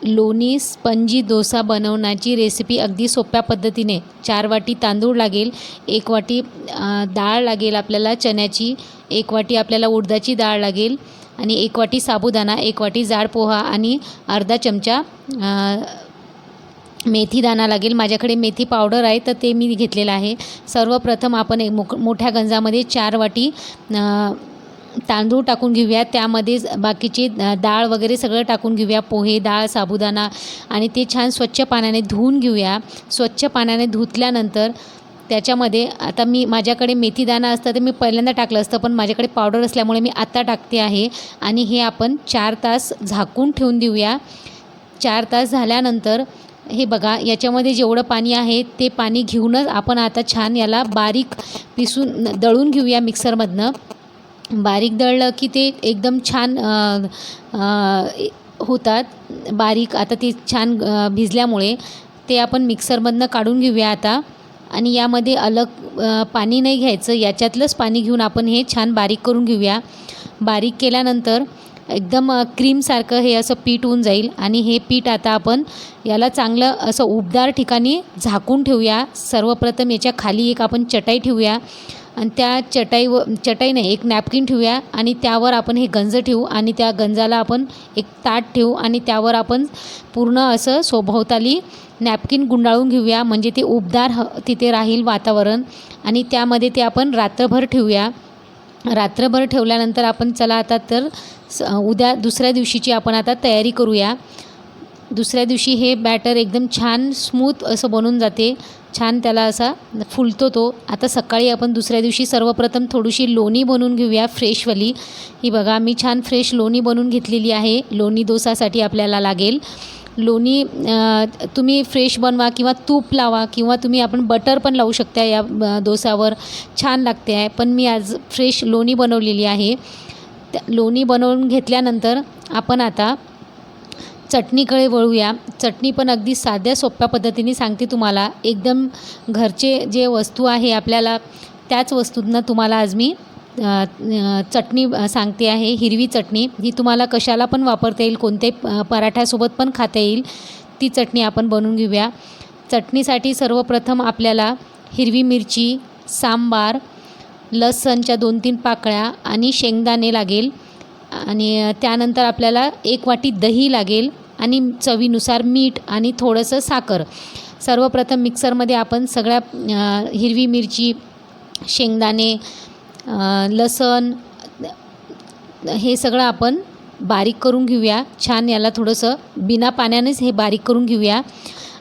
लोणी स्पंजी डोसा बनवण्याची रेसिपी अगदी सोप्या पद्धतीने. 4 वाटी तांदूळ लागेल, 1 वाटी डाळ लागेल आपल्याला चण्याची, 1 वाटी आपल्याला उडदाची डाळ लागेल आणि 1 वाटी साबुदाणा, 1 वाटी जाड पोहा आणि अर्धा चमचा मेथीदाणा लागेल. माझ्याकडे मेथी पावडर आहे तर ते मी घेतलेलं आहे. सर्वप्रथम आपण एक मोठ्या गंजामध्ये 4 वाटी तांदूळ टाकून घेऊया. त्यामध्ये बाकीचे डाळ वगैरे सगळं टाकून घेऊया, पोहे, डाळ, साबुदाणा, आणि ते छान स्वच्छ पाण्याने धुवून घेऊया. स्वच्छ पाण्याने धुतल्यानंतर त्याच्यामध्ये आता माझ्याकडे मेथीदाणा असतं तर मी पहिल्यांदा टाकलं असतं, पण माझ्याकडे पावडर असल्यामुळे मी आत्ता टाकते आहे. आणि हे आपण 4 तास झाकून ठेवून देऊया. 4 तास झाल्यानंतर हे बघा, याच्यामध्ये जेवढं पाणी आहे ते पाणी घेऊनच आपण आता छान याला बारीक दळून घेऊया मिक्सरमधनं. बारीक दळलं की ते एकदम छान होतात बारीक. आता ते छान भिजल्यामुळे ते आपण मिक्सरमधनं काढून घेऊया आता. आणि यामध्ये अलग पाणी नाही घ्यायचं, याच्यातलंच पाणी घेऊन आपण हे छान बारीक करून घेऊया. बारीक केल्यानंतर एकदम क्रीमसारखं हे असं पीठ होऊन जाईल. आणि हे पीठ आता आपण याला चांगलं असं उबदार ठिकाणी झाकून ठेवूया. सर्वप्रथम याच्या खाली एक आपण चटाई ठेवूया आणि त्या चटाई नाही, एक नॅपकिन ठेवूया आणि त्यावर आपण हे गंज ठेवू आणि त्या गंजाला आपण एक ताट ठेवू आणि त्यावर आपण पूर्ण असं सभोवताली नॅपकिन गुंडाळून घेऊया, म्हणजे ते उबदार तिथे राहील वातावरण. आणि त्यामध्ये ते आपण रात्रभर ठेवूया. रात्रभर ठेवल्यानंतर आपण चला आता तर दुसऱ्या दिवशीची आपण आता तयारी करूया. दुसऱ्या दिवशी हे बॅटर एकदम छान स्मूथ असं बनून जाते, छान त्याला असा फुलतो तो. आता सकाळी आपण दुसऱ्या दिवशी सर्वप्रथम थोडीशी लोणी बनवून घेऊया फ्रेशवाली. ही बघा, मी छान फ्रेश लोणी बनवून घेतलेली आहे. लोणी डोसासाठी आपल्याला लागेल लोणी. तुम्ही फ्रेश बनवा किंवा तूप लावा किंवा आपण बटर पण लावू शकता या डोसावर, छान लागते आहे. पण मी आज फ्रेश लोणी बनवलेली आहे. लोणी बनवून घेतल्यानंतर आपण आता चटणीकडे वळूया. चटणी पण अगदी साध्या सोप्या पद्धतीने सांगते तुम्हाला. एकदम घरचे जे वस्तू आहे आपल्याला त्याच वस्तूंना तुम्हाला आज मी चटणी सांगते आहे. हिरवी चटणी ही तुम्हाला कशाला पण वापरता येईल, कोणत्याही पराठ्यासोबत पण खाता येईल. ती चटणी आपण बनवून घेऊया. चटणीसाठी सर्वप्रथम आपल्याला हिरवी मिरची, सांबार, लसणच्या 2-3 पाकळ्या आणि शेंगदाणे लागेल. आणि त्यानंतर आपल्याला 1 वाटी दही लागेल आणि चवीनुसार मीठ आणि थोडंसं साखर. सर्वप्रथम मिक्सरमध्ये आपण सगळ्या हिरवी मिरची, शेंगदाणे, लसण हे सगळं आपण बारीक करून घेऊया. छान याला थोडंसं बिना पाण्यानेच हे बारीक करून घेऊया.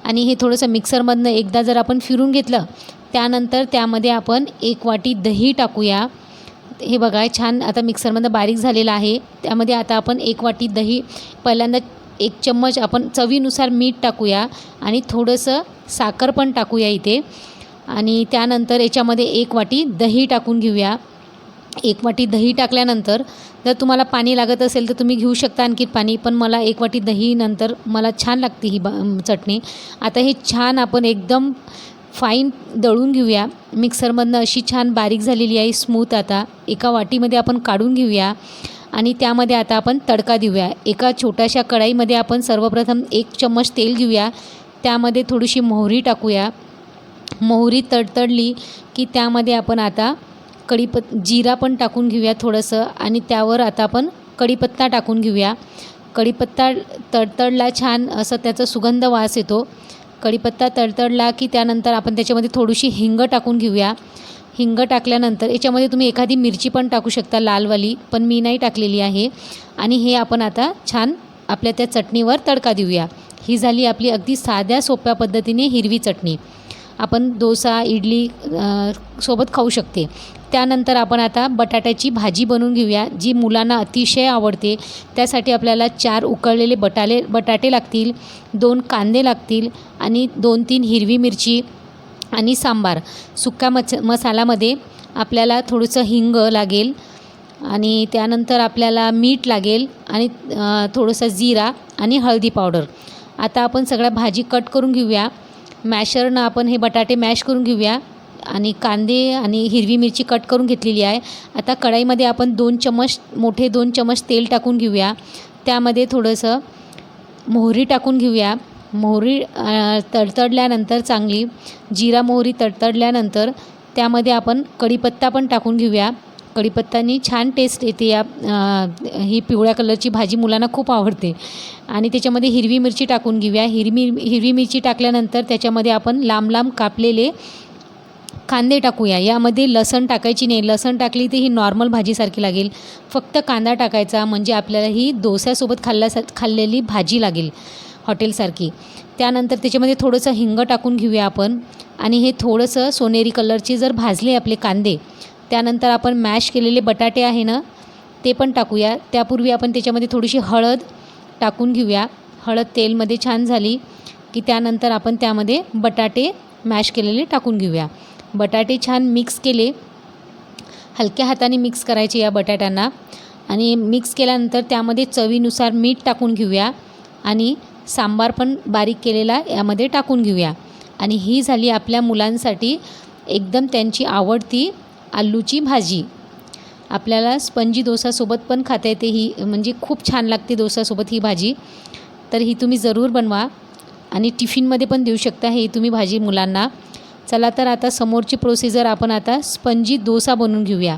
आणि हे थोडंसं मिक्सरमधनं एकदा जर आपण फिरून घेतलं त्यानंतर त्यामध्ये आपण 1 वाटी दही टाकूया. हे बघा, छान आता मिक्सरमधनं बारीक झालेलं आहे. त्यामध्ये आता आपण 1 वाटी दही, पहिल्यांदा 1 चम्मच आपण चवीनुसार मीठ टाकूया आणि थोडंसं साखर पण टाकूया इथे. आणि त्यानंतर याच्यामध्ये 1 वाटी दही टाकून घेऊया. 1 वाटी दही टाकल्यानंतर जर तुम्हाला पाणी लागत असेल तर तुम्ही घेऊ शकता आणखी पाणी, पण मला 1 वाटी दही नंतर मला छान लागते ही चटणी. आता हे छान आपण एकदम फाईन दळून घेऊया. मिक्सरमधनं अशी छान बारीक झालेली आहे स्मूथ. आता एका वाटीमध्ये आपण काढून घेऊया आणि त्यामध्ये आता आपण तडका देऊया. एका छोट्याशा कढईमध्ये आपण सर्वप्रथम 1 चम्मच तेल घेऊया. त्यामध्ये थोडीशी मोहरी टाकूया. मोहरी तडतडली की त्यामध्ये आपण आता जिरा पण टाकून घेऊया थोडंसं. आणि त्यावर आता आपण कढीपत्ता टाकून घेऊया. कढीपत्ता तडतडला छान असं त्याचा सुगंध वास येतो. कढीपत्ता तडतडला की त्यानंतर आपण त्याच्यामध्ये थोडीशी हिंग टाकून घेऊया. हिंग टाकल्यानंतर याच्यामध्ये तुम्ही एखादी मिरची पण टाकू शकता लालवाली, पण मी नाही टाकलेली आहे. आणि हे आपण आता छान आपल्या त्या चटणीवर तडका देऊया. ही झाली आपली अगदी साध्या सोप्या पद्धतीने हिरवी चटणी. आपण डोसा, इडली सोबत खाऊ शकते. त्यानंतर आपण आता बटाट्याची भाजी बनवून घेऊया, जी मुलांना अतिशय आवडते. त्यासाठी आपल्याला 4 उकळलेले बटाटे लागतील, 2 कांदे लागतील आणि 2-3 हिरवी मिरची आणि सांबार. सुक्या मसाल्यामध्ये आपल्याला थोडंसं हिंग लागेल आणि त्यानंतर आपल्याला मीठ लागेल आणि थोडंसं जिरा आणि हळदी पावडर. आता आपण सगळ्या भाजी कट करून घेऊया. मॅशरनं आपण हे बटाटे मॅश करून घेऊया. आणि कांदे आणि हिरवी मिरची कट करून घेतलेली आहे. आता कढईमध्ये आपण 2 चम्मच तेल टाकून घेऊया. त्यामध्ये थोडंसं मोहरी टाकून घेऊया. मोहरी तडतडल्यानंतर चांगली जिरा मोहरी तडतडल्यानंतर त्यामध्ये आपण कढीपत्ता पण टाकून घेऊया. कढीपत्त्याने छान टेस्ट येते. ही पिवळ्या कलरची भाजी मुलांना खूप आवडते. आणि त्याच्यामध्ये हिरवी मिरची टाकून घेऊया. हिरवी मिरची टाकल्यानंतर त्याच्यामध्ये आपण लांब लांब कापलेले कांदे टाकूया. यामध्ये लसण टाकायची नाही. लसण टाकली तर ही नॉर्मल भाजीसारखी लागेल. फक्त कांदा टाकायचा, म्हणजे आपल्याला ही डोस्यासोबत खाल्लेली भाजी लागेल हॉटेलसारखी. त्यानंतर त्याच्यामध्ये थोडंसं हिंग टाकून घेऊया आपण. आणि हे थोडंसं सोनेरी कलरचे जर भाजले आपले कांदे, त्यानंतर आपण मॅश केलेले बटाटे आहे ना, ते पण टाकूया. त्यापूर्वी आपण त्याच्यामध्ये थोडीशी हळद टाकून घेऊया. हळद तेलमध्ये छान झाली की त्यानंतर आपण त्यामध्ये बटाटे मॅश केलेले टाकून घेऊया. बटाटे छान मिक्स केले. हलक्या हाताने मिक्स करायचे या बटाट्यांना. आणि मिक्स केल्यानंतर त्यामध्ये चवीनुसार मीठ टाकून घेऊया. आणि सांबार पण बारीक केलेला यामध्ये टाकून घेऊया. आणि ही झाली आपल्या मुलांसाठी एकदम त्यांची आवडती आलूची भाजी. आपल्याला स्पंजी डोसासोबत पण खाता येते ही, म्हणजे खूप छान लागते डोसासोबत ही भाजी. तर ही तुम्ही ज़रूर बनवा आणि टिफिनमध्ये पण देऊ शकता हे तुम्ही भाजी मुलांना. चला तर आता समोरची प्रोसिजर आपण आता स्पंजी डोसा बनवून घेऊया.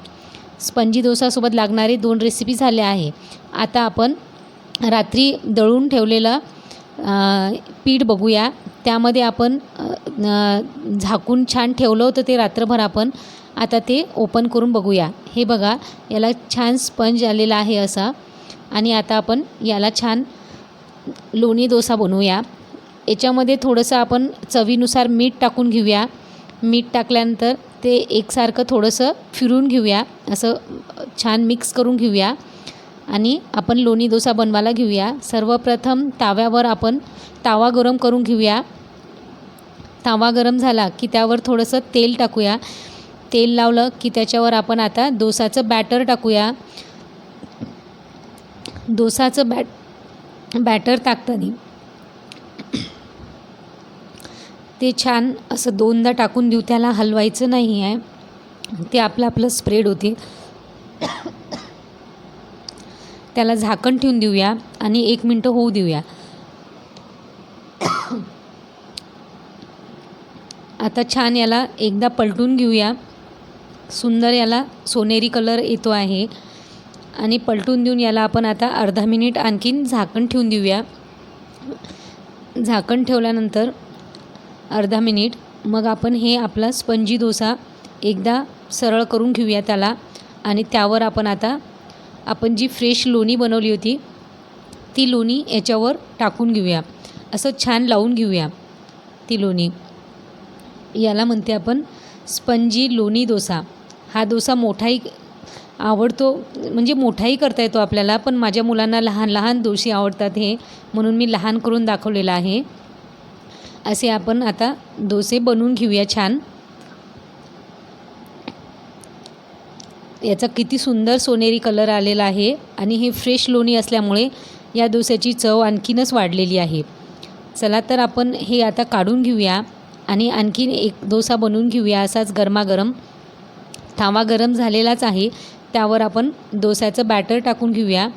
स्पंजी डोसासोबत लागणारे 2 रेसिपी झाल्या आहे. आता आपण रात्री दळून ठेवलेलं पीठ बघूया. त्यामध्ये आपण झाकून छान ठेवलं होतं ते रात्रभर आपण. आता ते ओपन करून बघूया. हे बघा, याला छान स्पंज आलेला आहे असा. आणि आता आपण याला छान लोणी डोसा बनवूया. याच्यामध्ये थोडंसं आपण चवीनुसार मीठ टाकून घेऊया. मीठ टाकल्यानंतर ते एकसारखं थोडंसं फिरून घेऊया. असं छान मिक्स करून घेऊया. आणि आपण लोणी डोसा बनवायला घेऊया. सर्वप्रथम ताव्यावर आपण तावा गरम करून घेऊया. तावा गरम झाला की त्यावर थोडंसं तेल टाकूया. तेल लावलं की त्याच्यावर आपण आता डोसाचं बॅटर टाकूया. डोसाचं बॅटर टाकताना ते छान असं 2दा टाकून देऊ. त्याला हलवायचं नाही आहे. ते आपलं स्प्रेड होते. त्याला झाकण ठेवून देऊया आणि 1 मिनटं होऊ देऊया. आता छान याला एकदा पलटून घेऊया. सुंदर याला सोनेरी कलर येतो आहे. आणि पलटून देऊन याला आपण आता अर्धा मिनिट आणखीन झाकण ठेवून देऊया. झाकण ठेवल्यानंतर अर्धा मिनिट मग आपण हे आपला स्पंजी डोसा एकदा सरळ करून घेऊया त्याला. आणि त्यावर आपण आता आपण जी फ्रेश लोणी बनवली होती ती लोणी याच्यावर टाकून घेऊया. असं छान लावून घेऊया ती लोणी. याला म्हणते आपण स्पंजी लोणी डोसा. हा डोसा मोठाही आवडतो, म्हणजे मोठाही करता येतो आपल्याला. पण माझ्या मुलांना लहान लहान डोसे आवडतात हे, म्हणून मी लहान करून दाखवलेला आहे. असे आपण आता डोसे बनवून घेऊया छान. याचा किती सुंदर सोनेरी कलर आलेला आहे. आणि हे फ्रेश लोणी असल्यामुळे या डोस्याची चव आणखीनच वाढलेली आहे. चला तर आपण हे आता काढून घेऊया आणि आणखीन एक डोसा बनवून घेऊया असाच गरमागरम. तावा गरम झालेलाच आहे. त्यावर आपण डोस्याचं बॅटर टाकून घेऊया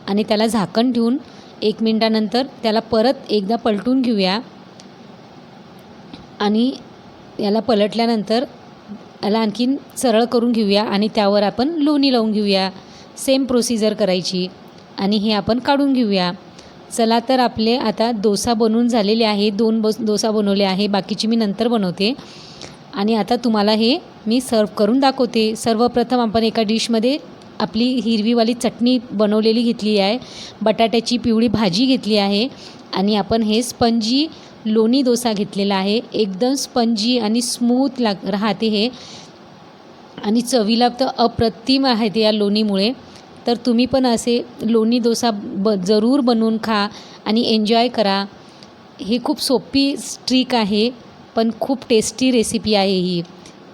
आणि त्याला झाकण ठेवून 1 मिनटानंतर त्याला परत एकदा पलटून घेऊया. आणि याला पलटल्यानंतर याला आणखीन सरळ करून घेऊया आणि त्यावर आपण लोणी लावून घेऊया. सेम प्रोसिजर करायची आणि हे आपण काढून घेऊया. चला तर आपले आता डोसा बनवून झालेले आहे. 2 डोसा बनवले आहे. बाकीची मी नंतर बनवते. आणि आता तुम्हाला हे मी सर्व करून दाखवते. सर्वप्रथम आपण एका डिशमध्ये आपली हिरवीवाली चटणी बनवलेली घेतली आहे. बटाट्याची पिवळी भाजी घेतली आहे. आणि आपण हे स्पंजी लोणी डोसा घेतलेला आहे. एकदम स्पंजी आणि स्मूथ राहते हे. आणि चवीला तर अप्रतिम आहे ते या लोणीमुळे. तर तुम्ही पण असे लोणी डोसा जरूर बनवून खा आणि एन्जॉय करा. ही खूप सोपी ट्रिक आहे, पण खूप टेस्टी रेसिपी आहे ही.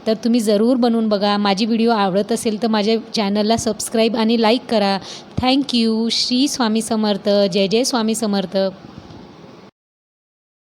तर तुम्ही जरूर बनवून बघा. माझी व्हिडिओ आवडत असेल तर माझ्या चॅनलला सबस्क्राईब आणि लाईक करा. थँक्यू. श्री स्वामी समर्थ. जय जय स्वामी समर्थ.